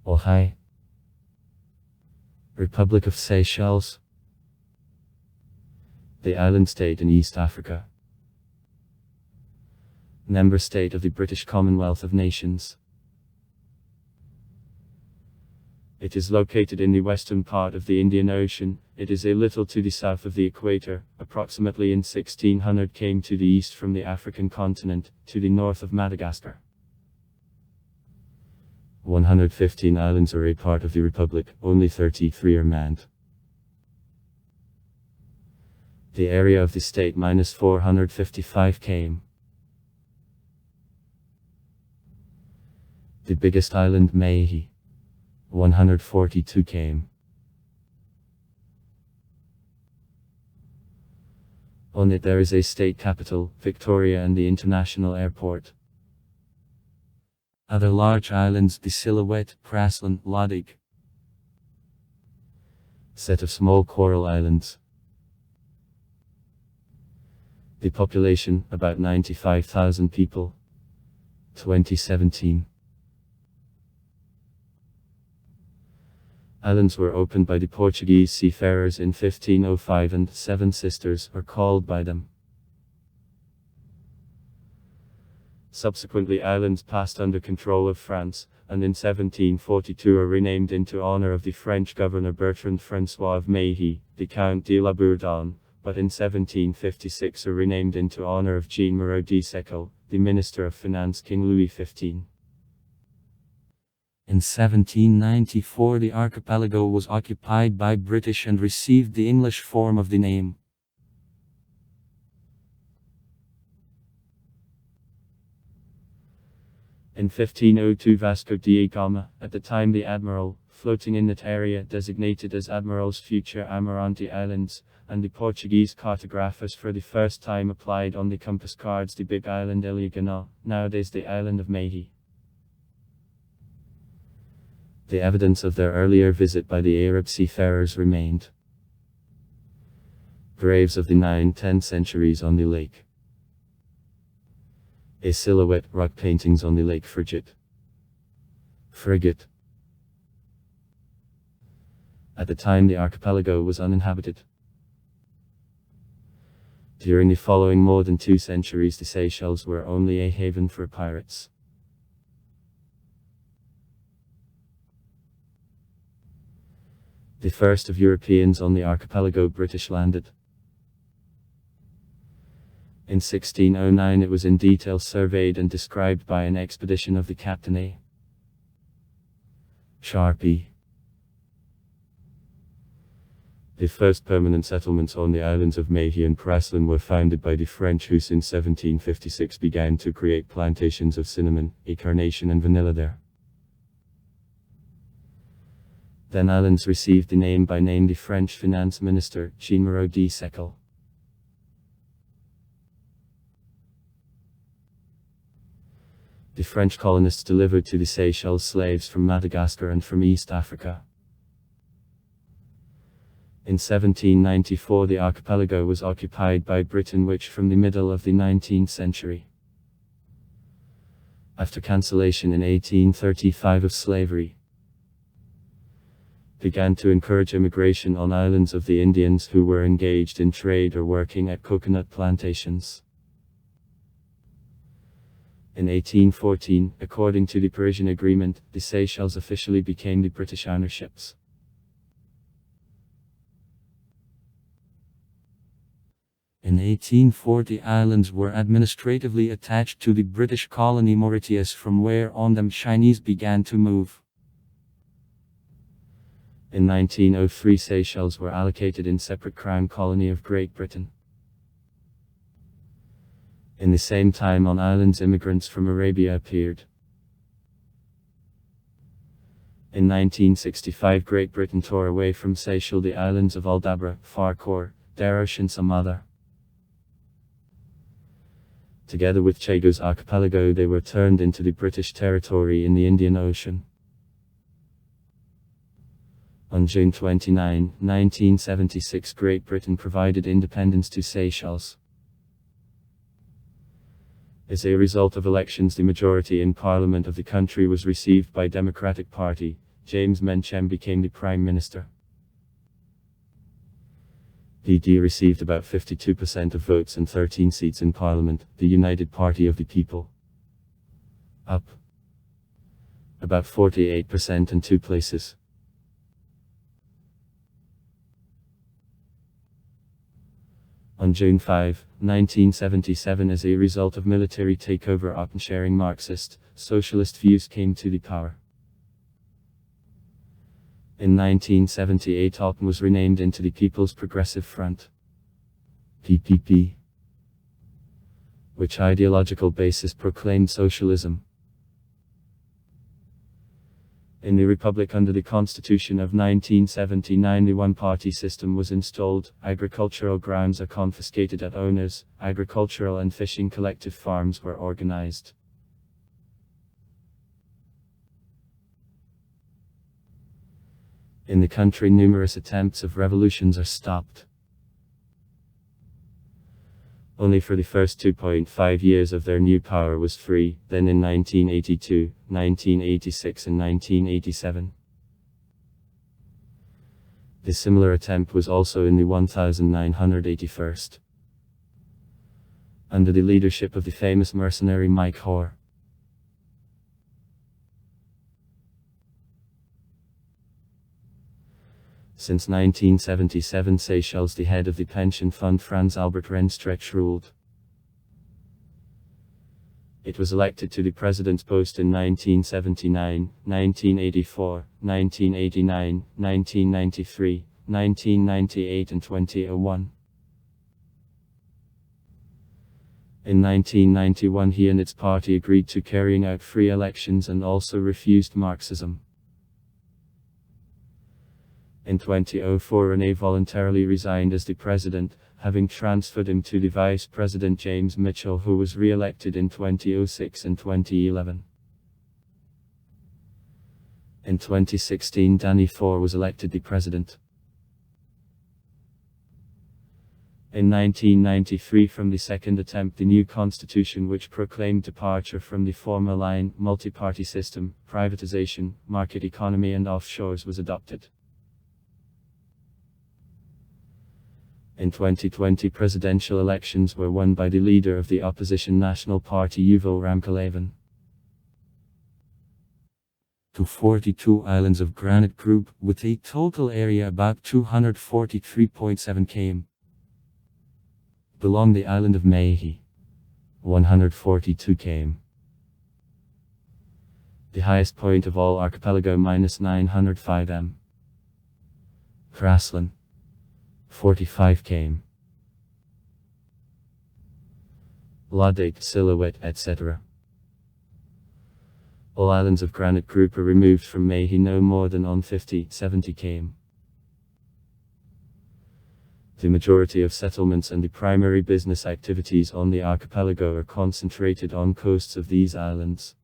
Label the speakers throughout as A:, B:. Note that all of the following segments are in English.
A: Ohio, Republic of Seychelles, the island state in East Africa, member state of the British Commonwealth of Nations. It is located in the western part of the Indian Ocean. It is a little to the south of the equator, approximately in 1600 came to the east from the African continent, to the north of Madagascar. 115 islands are a part of the Republic, only 33 are manned. The area of the state -455 km. The biggest island Meiji, 142 km. On it there is a state capital, Victoria, and the international airport. Other large islands: the Silhouette, Praslin, Lodig. Set of small coral islands. The population, about 95,000 people. 2017. Islands were opened by the Portuguese seafarers in 1505 and 7 sisters are called by them. Subsequently islands passed under control of France, and in 1742 are renamed into honor of the French governor Bertrand François of Meiji, the Count de la Bourdonnais, but in 1756 are renamed into honor of Jean Moreau de Seychelles, the Minister of Finance King Louis XV. In 1794 the archipelago was occupied by British and received the English form of the name. In 1502 Vasco da Gama, at the time the admiral, floating in that area designated as Admiral's Future Amarante Islands, and the Portuguese cartographers for the first time applied on the compass cards the big island Ilha Ganal, nowadays the island of Meiji. The evidence of their earlier visit by the Arab seafarers remained. Graves of the 9th-10th centuries on the lake. A silhouette, rock paintings on the Lake Frigate. At the time the archipelago was uninhabited. During the following more than 2 centuries the Seychelles were only a haven for pirates. The first of Europeans on the archipelago British landed. In 1609 it was in detail surveyed and described by an expedition of the Captain A. Sharpie. The first permanent settlements on the islands of Meiji and Praslin were founded by the French, who in 1756 began to create plantations of cinnamon, carnation and vanilla there. Then islands received the name by name the French finance minister, Jean Moreau de Seychelles. The French colonists delivered to the Seychelles slaves from Madagascar and from East Africa. In 1794 the archipelago was occupied by Britain, which from the middle of the 19th century, after cancellation in 1835 of slavery, began to encourage immigration on islands of the Indians who were engaged in trade or working at coconut plantations. In 1814, according to the Parisian Agreement, the Seychelles officially became the British ownerships. In 1840 islands were administratively attached to the British colony Mauritius, from where on them Chinese began to move. In 1903 Seychelles were allocated in separate Crown Colony of Great Britain. In the same time on islands immigrants from Arabia appeared. In 1965 Great Britain tore away from Seychelles the islands of Aldabra, Farquhar, Deroche and some other. Together with Chagos archipelago they were turned into the British territory in the Indian Ocean. On June 29, 1976 Great Britain provided independence to Seychelles. As a result of elections the majority in Parliament of the country was received by Democratic Party, James Menchem became the Prime Minister. PD received about 52% of votes and 13 seats in Parliament, the United Party of the People. Up about 48% in 2 places. On June 5, 1977, as a result of military takeover and sharing Marxist, socialist views came to the power. In 1978, ALPN was renamed into the People's Progressive Front, PPP, which ideological basis proclaimed socialism. In the Republic under the Constitution of 1979, the one-party system was installed. Agricultural grounds are confiscated at owners. Agricultural and fishing collective farms were organized. In the country, numerous attempts of revolutions are stopped. Only for the first 2.5 years of their new power was free, then in 1982, 1986 and 1987. The similar attempt was also in the 1981st. Under the leadership of the famous mercenary Mike Hoare. Since 1977, Seychelles, the head of the pension fund Franz Albert Rennstreich, ruled. It was elected to the president's post in 1979, 1984, 1989, 1993, 1998 and 2001. In 1991, he and its party agreed to carrying out free elections and also refused Marxism. In 2004, René voluntarily resigned as the president, having transferred him to the vice president James Mitchell, who was re-elected in 2006 and 2011. In 2016, Danny Faure was elected the president. In 1993, from the second attempt, the new constitution, which proclaimed departure from the former line, multi-party system, privatization, market economy and offshores, was adopted. In 2020, presidential elections were won by the leader of the opposition National Party Yuval Ramkalavan. To 42 islands of granite group, with a total area about 243.7 km. Belong the island of Meiji, 142 km. The highest point of all archipelago -905 m. Grasland, 45 km. Laudate, Silhouette, etc. All islands of granite group are removed from Meiji no more than on 50-70 km. The majority of settlements and the primary business activities on the archipelago are concentrated on coasts of these islands.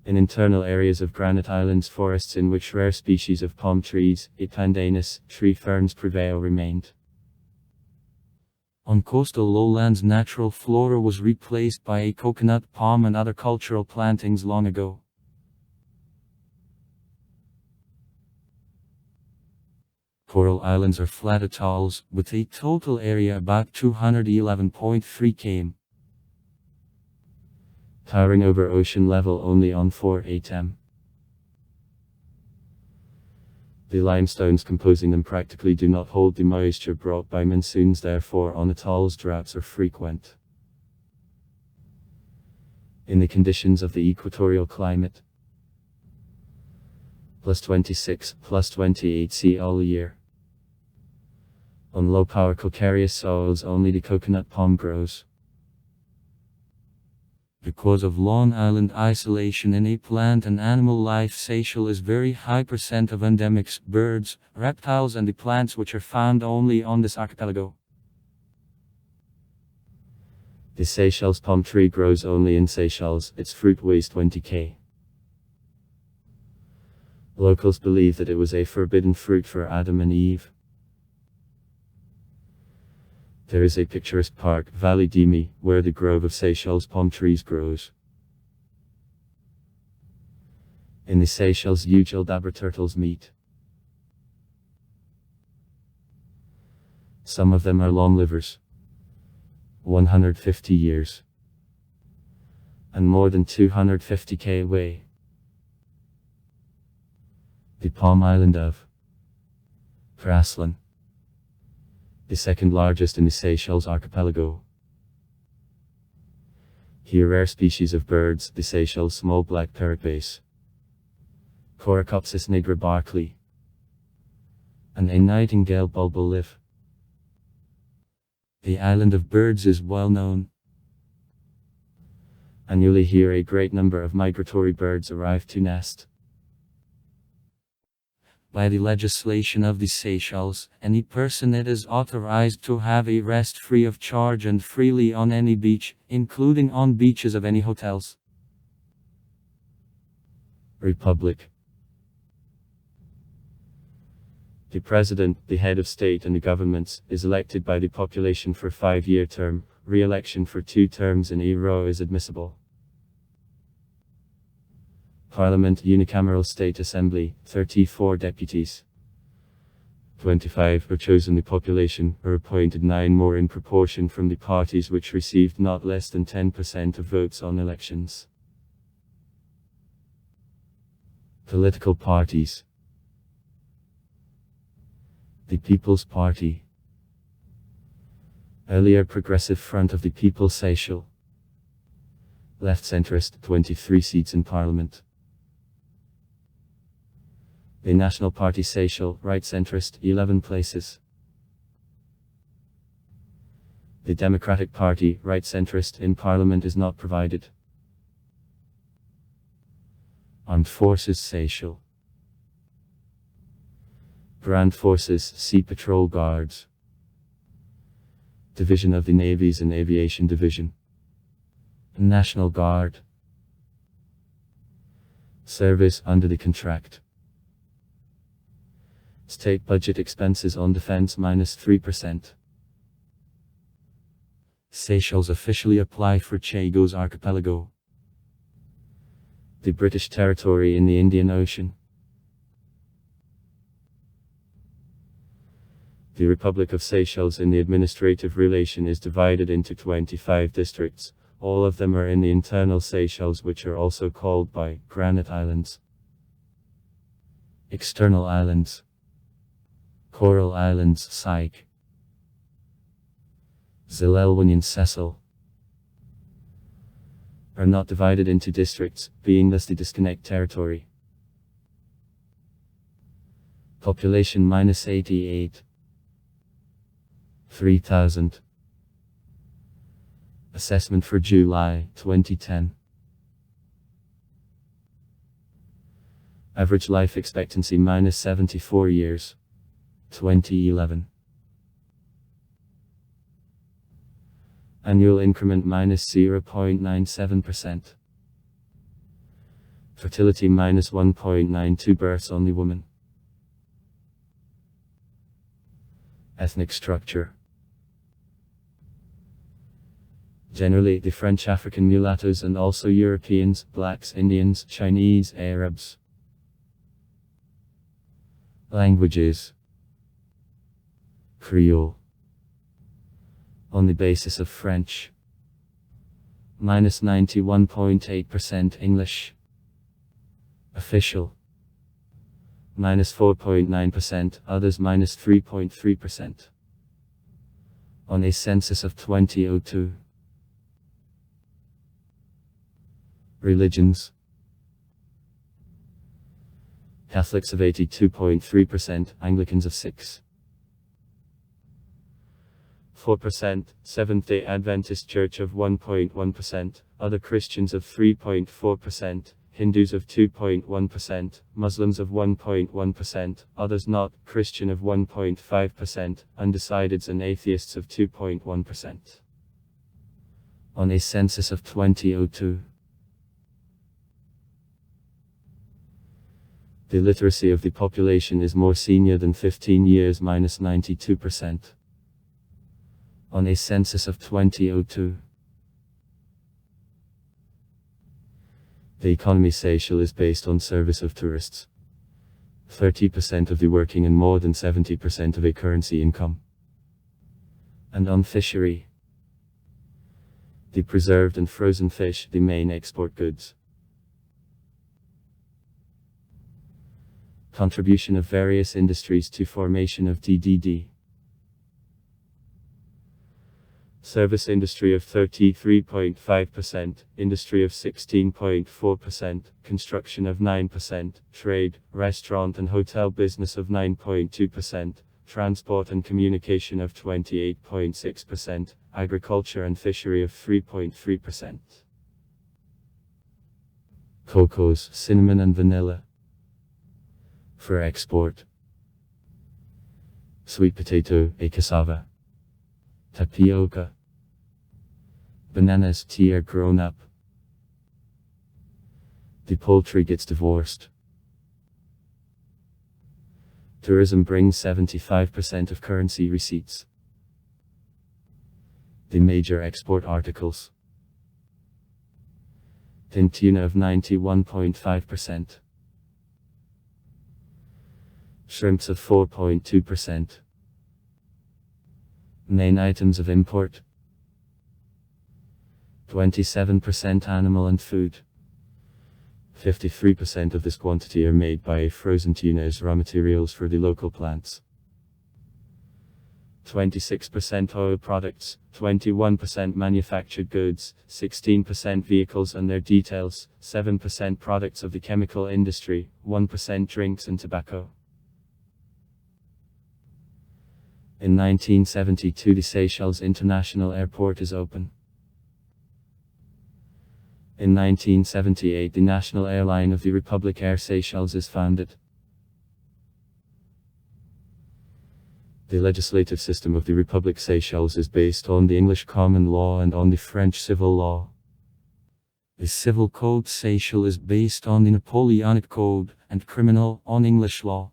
A: In internal areas of granite islands, forests in which rare species of palm trees, pandanus, tree ferns prevail remained. On coastal lowlands, natural flora was replaced by a coconut palm and other cultural plantings long ago. Coral islands are flat atolls, with a total area about 211.3 km. Towering over ocean level only on 4.8 m. The limestones composing them practically do not hold the moisture brought by monsoons, therefore on atolls droughts are frequent. In the conditions of the equatorial climate, +26, +28 C all year. On low-power calcareous soils only the coconut palm grows. Because of Long Island isolation in a plant and animal life, Seychelles is very high percent of endemics, birds, reptiles and the plants which are found only on this archipelago. The Seychelles palm tree grows only in Seychelles, its fruit weighs 20 kg. Locals believe that it was a forbidden fruit for Adam and Eve. There is a picturesque park, Valley d'Emi, where the grove of Seychelles palm trees grows. In the Seychelles, huge Aldabra turtles meet. Some of them are long livers, 150 years, and more than 250 km away. The palm island of Grasland, the second largest in the Seychelles archipelago. Here rare species of birds, the Seychelles small black parrotbass, Coracops nigra Barclay, and a nightingale bulbul live. The island of birds is well known. Annually here a great number of migratory birds arrive to nest. By the legislation of the Seychelles, any person it is authorized to have a rest free of charge and freely on any beach, including on beaches of any hotels. Republic. The president, the head of state and the governments, is elected by the population for a 5-year term. Re-election for 2 terms in a row is admissible. Parliament, unicameral state assembly, 34 deputies. 25 are chosen the population, or appointed 9 more in proportion from the parties which received not less than 10% of votes on elections. Political parties. The People's Party. Earlier Progressive Front of the People Seychelles. Left centrist, 23 seats in Parliament. The National Party Seychelles, right centrist, 11 places. The Democratic Party, right centrist, in Parliament is not provided. Armed Forces Seychelles. Grand Forces, Sea Patrol Guards. Division of the Navies and Aviation Division. National Guard. Service under the contract. State budget expenses on defense -3%. Seychelles officially apply for Chagos Archipelago, the British territory in the Indian Ocean. The Republic of Seychelles in the administrative relation is divided into 25 districts. All of them are in the internal Seychelles, which are also called by Granite Islands, External Islands, Coral Islands, Syke, Zilelwinian Cecil, are not divided into districts, being thus the disconnect territory. Population -88. 3,000. Assessment for July 2010. Average life expectancy -74 years. 2011. Annual increment -0.97%. Fertility -1.92 births on the woman. Ethnic structure. Generally, the French African mulattoes and also Europeans, blacks, Indians, Chinese, Arabs. Languages. Creole. On the basis of French. -91.8% English. Official. -4.9%, others -3.3%. On a census of 2002. Religions. Catholics of 82.3%, Anglicans of 6.4%, Seventh-day Adventist Church of 1.1%, other Christians of 3.4%, Hindus of 2.1%, Muslims of 1.1%, others not Christian of 1.5%, undecideds and atheists of 2.1%. On a census of 2002. The literacy of the population is more senior than 15 years -92%. On a census of 2002. The economy Seychelles is based on service of tourists. 30% of the working and more than 70% of a currency income. And on fishery. The preserved and frozen fish, the main export goods. Contribution of various industries to formation of DDD. Service industry of 33.5%, industry of 16.4%, construction of 9%, trade, restaurant and hotel business of 9.2%, transport and communication of 28.6%, agriculture and fishery of 3.3%. Cocos, cinnamon and vanilla. For export. Sweet potato, a cassava. Tapioca. Bananas, tea are grown up. The poultry gets divorced. Tourism brings 75% of currency receipts. The major export articles. Tin tuna of 91.5%. Shrimps of 4.2%. Main items of import. 27% animal and food. 53% of this quantity are made by a frozen tuna as raw materials for the local plants. 26% oil products, 21% manufactured goods, 16% vehicles and their details, 7% products of the chemical industry, 1% drinks and tobacco. In 1972 the Seychelles International Airport is open. In 1978 the national airline of the Republic Air Seychelles is founded. The legislative system of the Republic Seychelles is based on the English common law and on the French civil law. The civil code Seychelles is based on the Napoleonic Code, and criminal on English law.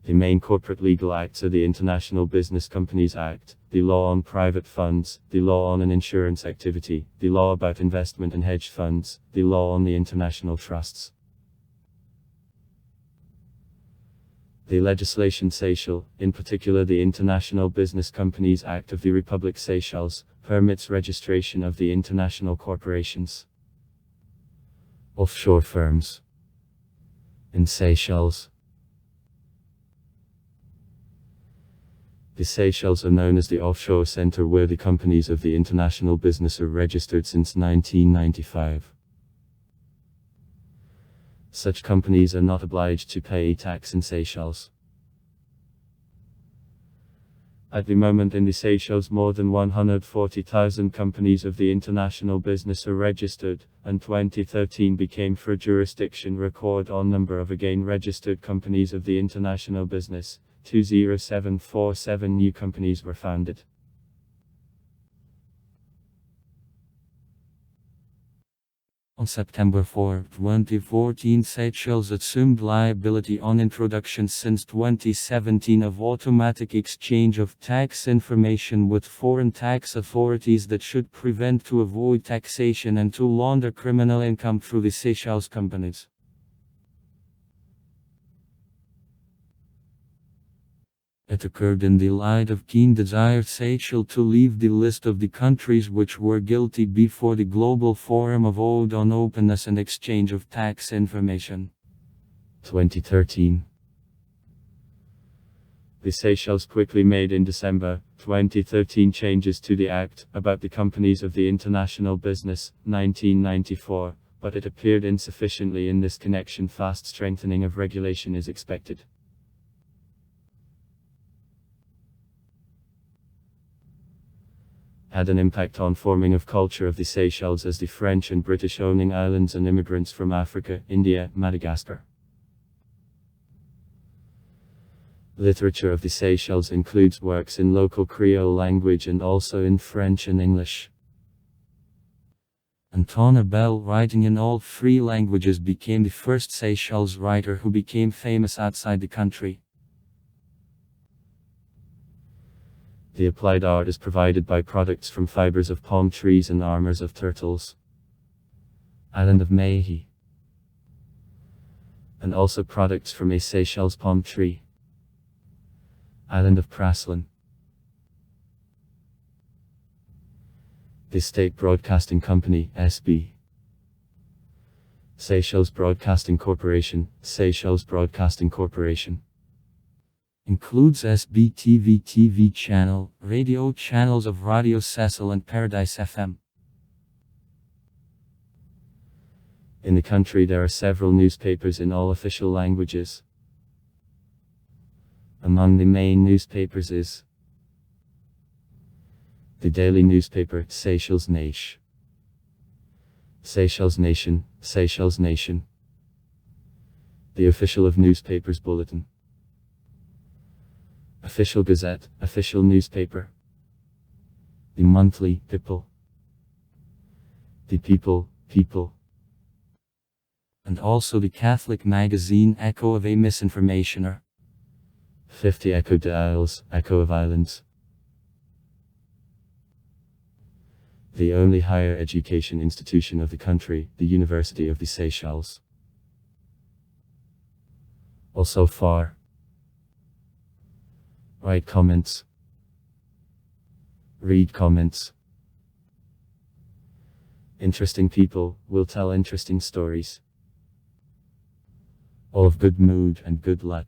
A: The main corporate legal acts are the International Business Companies Act, the law on private funds, the law on an insurance activity, the law about investment and hedge funds, the law on the international trusts. The legislation Seychelles, in particular the International Business Companies Act of the Republic Seychelles, permits registration of the international corporations. Offshore firms. In Seychelles. The Seychelles are known as the offshore center where the companies of the international business are registered since 1995. Such companies are not obliged to pay a tax in Seychelles. At the moment in the Seychelles more than 140,000 companies of the international business are registered, and 2013 became for jurisdiction record on number of again registered companies of the international business. 20747 new companies were founded. On September 4, 2014, Seychelles assumed liability on introduction since 2017 of automatic exchange of tax information with foreign tax authorities that should prevent to avoid taxation and to launder criminal income through the Seychelles companies. It occurred in the light of keen desire Seychelles to leave the list of the countries which were guilty before the Global Forum of Ode on Openness and Exchange of Tax Information. 2013. The Seychelles quickly made in December 2013 changes to the Act about the Companies of the International Business, 1994, but it appeared insufficiently in this connection. Fast strengthening of regulation is expected. Had an impact on forming of culture of the Seychelles as the French and British owning islands and immigrants from Africa, India, Madagascar. Literature of the Seychelles includes works in local Creole language and also in French and English. Antoine Abel, writing in all three languages, became the first Seychelles writer who became famous outside the country. The applied art is provided by products from fibers of palm trees and armors of turtles. Island of Mehi. And also products from a Seychelles palm tree. Island of Praslin. The State Broadcasting Company, SB. Seychelles Broadcasting Corporation, Seychelles Broadcasting Corporation. Includes SBTV TV channel, radio channels of Radio Cecil and Paradise FM. In the country there are several newspapers in all official languages. Among the main newspapers is the daily newspaper, Seychelles Nation. Seychelles Nation, Seychelles Nation. The official of newspapers bulletin. Official Gazette, official newspaper. The monthly, People. The People, People. And also the Catholic magazine Echo of a Misinformationer. 50 Echo de Isles, Echo of Islands. The only higher education institution of the country, the University of the Seychelles. Also far. Write comments. Read comments. Interesting people will tell interesting stories. All of good mood and good luck.